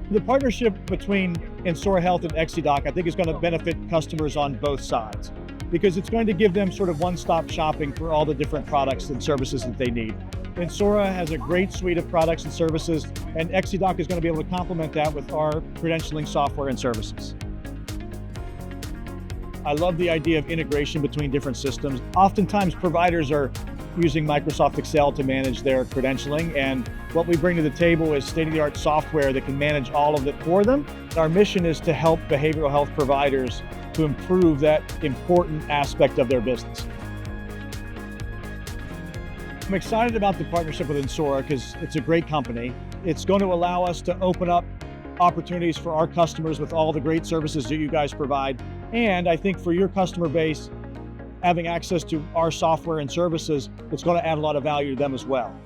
The partnership between Ensora Health and Exydoc, I think, is going to benefit customers on both sides because it's going to give them sort of one-stop shopping for all the different products and services that they need. Ensora has a great suite of products and services, and Exydoc is going to be able to complement that with our credentialing software and services. I love the idea of integration between different systems. Oftentimes, providers are using Microsoft Excel to manage their credentialing, and what we bring to the table is state-of-the-art software that can manage all of it for them. Our mission is to help behavioral health providers to improve that important aspect of their business. I'm excited about the partnership with Ensora because it's a great company. It's going to allow us to open up opportunities for our customers with all the great services that you guys provide. And I think for your customer base, having access to our software and services, it's going to add a lot of value to them as well.